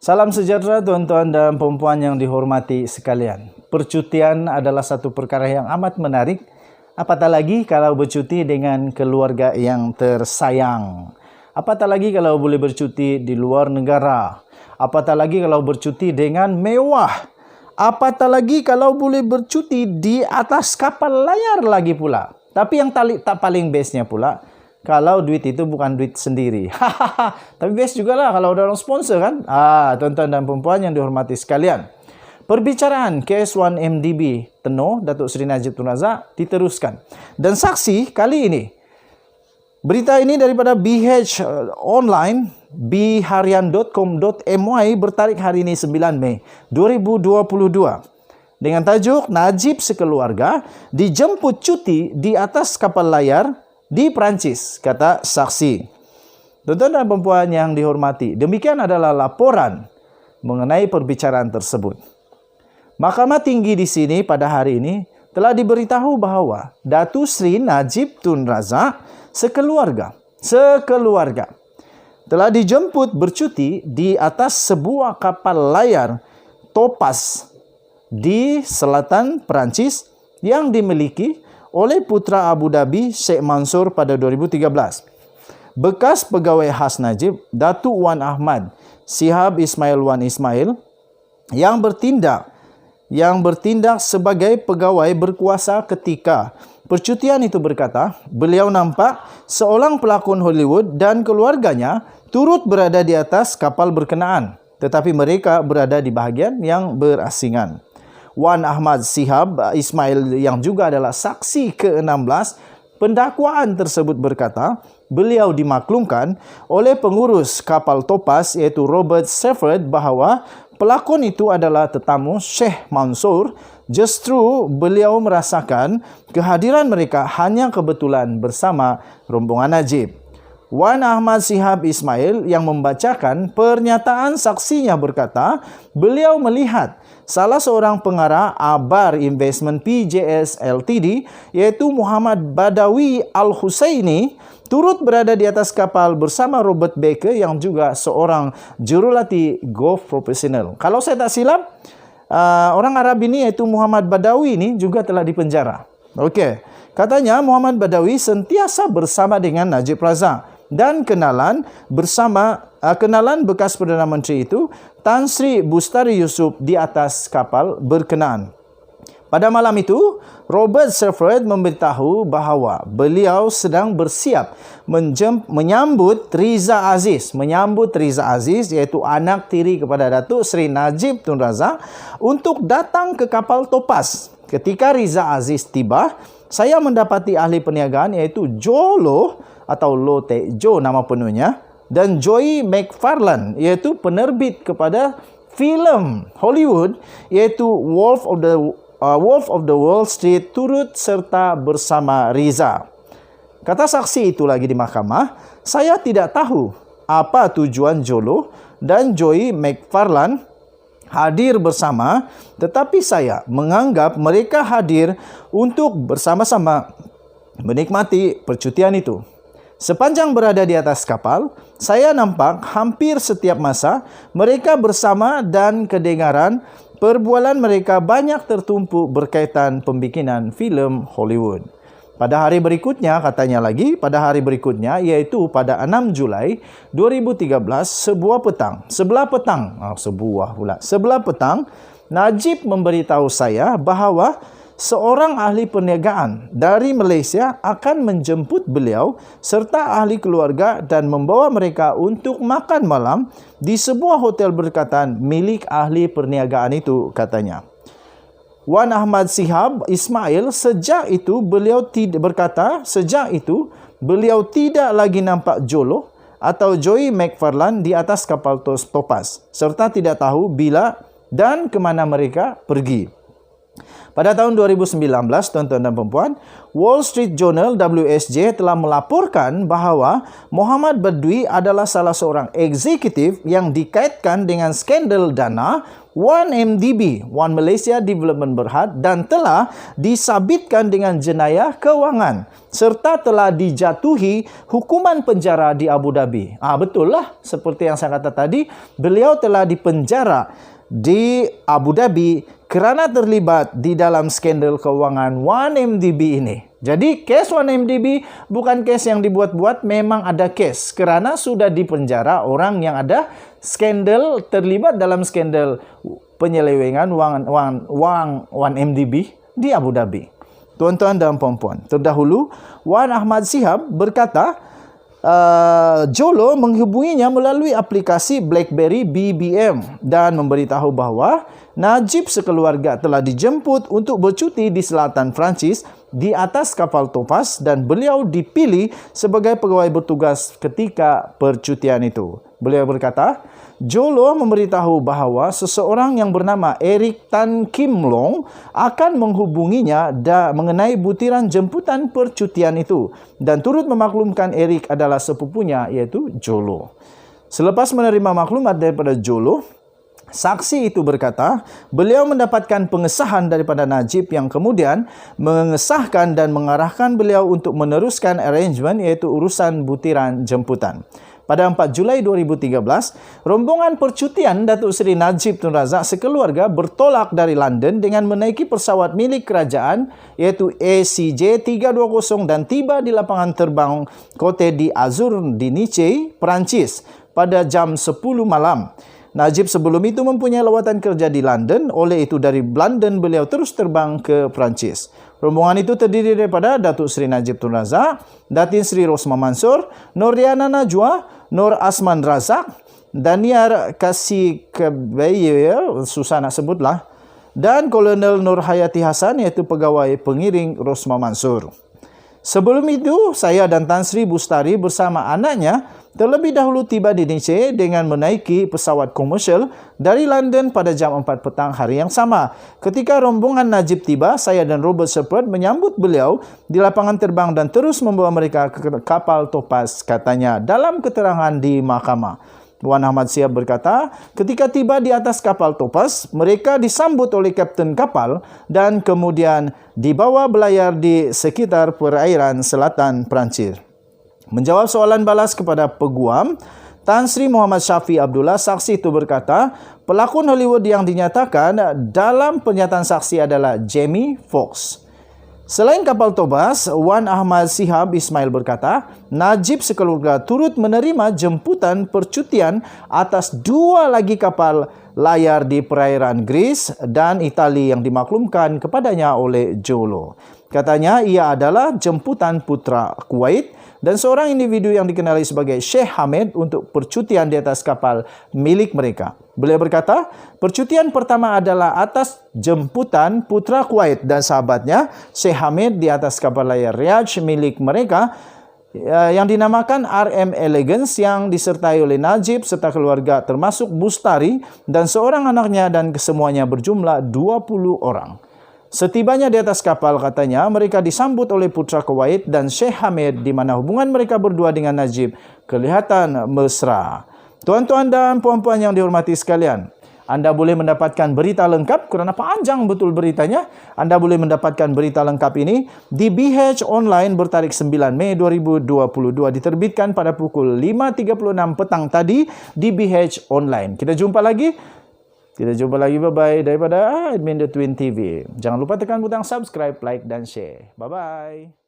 Salam sejahtera tuan-tuan dan puan-puan yang dihormati sekalian. Percutian adalah satu perkara yang amat menarik, apatah lagi kalau bercuti dengan keluarga yang tersayang. Apatah lagi kalau boleh bercuti di luar negara. Apatah lagi kalau bercuti dengan mewah. Apatah lagi kalau boleh bercuti di atas kapal layar lagi pula. Tapi yang tak paling bestnya pula, kalau duit itu bukan duit sendiri. Tapi best juga lah kalau ada orang sponsor kan. Tuan-tuan dan perempuan yang dihormati sekalian. Perbicaraan KS1 MDB Teno Datuk Seri Najib Tun Razak diteruskan. Dan saksi kali ini, berita ini daripada BH Online, bharian.com.my bertarikh hari ini 9 Mei 2022. Dengan tajuk Najib sekeluarga dijemput cuti di atas kapal layar di Perancis, kata saksi. Tuan-tuan dan perempuan yang dihormati, demikian adalah laporan mengenai perbicaraan tersebut. Mahkamah Tinggi di sini pada hari ini telah diberitahu bahawa Datuk Seri Najib Tun Razak sekeluarga telah dijemput bercuti di atas sebuah kapal layar Topaz di selatan Perancis yang dimiliki oleh putra Abu Dhabi Sheikh Mansur pada 2013. Bekas pegawai khas Najib, Datuk Wan Ahmad Shihab Ismail Wan Ismail yang bertindak sebagai pegawai berkuasa ketika percutian itu berkata, beliau nampak seorang pelakon Hollywood dan keluarganya turut berada di atas kapal berkenaan, tetapi mereka berada di bahagian yang berasingan. Wan Ahmad Shihab Ismail yang juga adalah saksi ke-16 pendakwaan tersebut berkata, beliau dimaklumkan oleh pengurus kapal Topaz iaitu Robert Shepherd bahawa pelakon itu adalah tetamu Sheikh Mansur. Justru beliau merasakan kehadiran mereka hanya kebetulan bersama rombongan Najib. Wan Ahmad Shihab Ismail yang membacakan pernyataan saksinya berkata, beliau melihat salah seorang pengarah Abar Investment PJS Ltd iaitu Muhammad Badawi Al-Husaini turut berada di atas kapal bersama Robert Baker yang juga seorang jurulatih golf profesional. Kalau saya tak silap, orang Arab ini iaitu Muhammad Badawi ini juga telah dipenjara. Okey. Katanya Muhammad Badawi sentiasa bersama dengan Najib Razak dan kenalan bekas Perdana Menteri itu Tan Sri Bustari Yusof di atas kapal berkenaan. Pada malam itu, Robert Shepherd memberitahu bahawa beliau sedang bersiap menyambut Riza Aziz iaitu anak tiri kepada Datuk Seri Najib Tun Razak untuk datang ke kapal Topaz. Ketika Riza Aziz tiba, saya mendapati ahli perniagaan iaitu Joe Loh atau Loh Teck Joe nama penuhnya dan Joey McFarlane iaitu penerbit kepada filem Hollywood iaitu Wolf of the Wall Street turut serta bersama Riza. Kata saksi itu lagi di mahkamah, saya tidak tahu apa tujuan Jolo dan Joey McFarlane hadir bersama, tetapi saya menganggap mereka hadir untuk bersama-sama menikmati percutian itu. Sepanjang berada di atas kapal, saya nampak hampir setiap masa mereka bersama dan kedengaran perbualan mereka banyak tertumpu berkaitan pembikinan filem Hollywood. Pada hari berikutnya, katanya lagi, pada hari berikutnya iaitu pada 6 Julai 2013 sebelah petang, Najib memberitahu saya bahawa seorang ahli perniagaan dari Malaysia akan menjemput beliau serta ahli keluarga dan membawa mereka untuk makan malam di sebuah hotel berdekatan milik ahli perniagaan itu, katanya. Wan Ahmad Shihab Ismail sejak itu beliau tidak lagi nampak Jolo atau Joey McFarlane di atas kapal Topaz serta tidak tahu bila dan ke mana mereka pergi. Pada tahun 2019, tuan-tuan dan perempuan, Wall Street Journal WSJ telah melaporkan bahawa Muhammad Badwi adalah salah seorang eksekutif yang dikaitkan dengan skandal dana 1MDB, One Malaysia Development Berhad, dan telah disabitkan dengan jenayah kewangan serta telah dijatuhi hukuman penjara di Abu Dhabi. Betul lah, seperti yang saya kata tadi, beliau telah dipenjara di Abu Dhabi kerana terlibat di dalam skandal kewangan 1MDB ini. Jadi kes 1MDB bukan kes yang dibuat-buat, memang ada kes kerana sudah dipenjara orang yang ada skandal, terlibat dalam skandal penyelewengan wang 1MDB di Abu Dhabi. Tuan-tuan dan puan-puan, terdahulu Wan Ahmad Shihab berkata Jolo menghubunginya melalui aplikasi BlackBerry BBM dan memberitahu bahawa Najib sekeluarga telah dijemput untuk bercuti di selatan Perancis di atas kapal Topaz dan beliau dipilih sebagai pegawai bertugas ketika percutian itu. Beliau berkata, Jolo memberitahu bahawa seseorang yang bernama Eric Tan Kim Long akan menghubunginya mengenai butiran jemputan percutian itu dan turut memaklumkan Eric adalah sepupunya iaitu Jolo. Selepas menerima maklumat daripada Jolo, saksi itu berkata, beliau mendapatkan pengesahan daripada Najib yang kemudian mengesahkan dan mengarahkan beliau untuk meneruskan arrangement iaitu urusan butiran jemputan. Pada 4 Julai 2013, rombongan percutian Datuk Seri Najib Tun Razak sekeluarga bertolak dari London dengan menaiki pesawat milik kerajaan iaitu ACJ 320 dan tiba di lapangan terbang Côte d'Azur di Nice, Perancis pada jam 10 malam. Najib sebelum itu mempunyai lawatan kerja di London, oleh itu dari London beliau terus terbang ke Perancis. Rombongan itu terdiri daripada Datuk Seri Najib Tun Razak, Datin Seri Rosma Mansor, Noriana Najwa, Nur Asman Razak, Daniar Kasih Kebayer, susah nak sebutlah, dan Kolonel Nur Hayati Hasan iaitu pegawai pengiring Rosma Mansur. Sebelum itu, saya dan Tan Sri Bustari bersama anaknya terlebih dahulu tiba di Nice dengan menaiki pesawat komersial dari London pada jam 4 petang hari yang sama. Ketika rombongan Najib tiba, saya dan Robert Shepherd menyambut beliau di lapangan terbang dan terus membawa mereka ke kapal Topaz, katanya dalam keterangan di mahkamah. Wan Ahmad Shihab berkata, ketika tiba di atas kapal Topaz, mereka disambut oleh kapten kapal dan kemudian dibawa belayar di sekitar perairan selatan Perancis. Menjawab soalan balas kepada peguam, Tan Sri Muhammad Syafi Abdullah, saksi itu berkata, pelakon Hollywood yang dinyatakan dalam pernyataan saksi adalah Jamie Foxx. Selain kapal Topaz, Wan Ahmad Shihab Ismail berkata, Najib sekeluarga turut menerima jemputan percutian atas 2 lagi kapal layar di perairan Greece dan Itali yang dimaklumkan kepadanya oleh Jolo. Katanya ia adalah jemputan putra Kuwait dan seorang individu yang dikenali sebagai Sheikh Hamid untuk percutian di atas kapal milik mereka. Beliau berkata, percutian pertama adalah atas jemputan putra Kuwait dan sahabatnya Sheikh Hamid di atas kapal layar Riyadh milik mereka yang dinamakan RM Elegance yang disertai oleh Najib serta keluarga termasuk Bustari dan seorang anaknya dan kesemuanya berjumlah 20 orang. Setibanya di atas kapal, katanya, mereka disambut oleh putra Kuwait dan Sheikh Hamid di mana hubungan mereka berdua dengan Najib kelihatan mesra. Tuan-tuan dan puan-puan yang dihormati sekalian, anda boleh mendapatkan berita lengkap kerana panjang betul beritanya. Anda boleh mendapatkan berita lengkap ini di BH Online bertarikh 9 Mei 2022 diterbitkan pada pukul 5.36 petang tadi di BH Online. Kita jumpa lagi. Bye-bye daripada Admin The Twin TV. Jangan lupa tekan butang subscribe, like dan share. Bye-bye.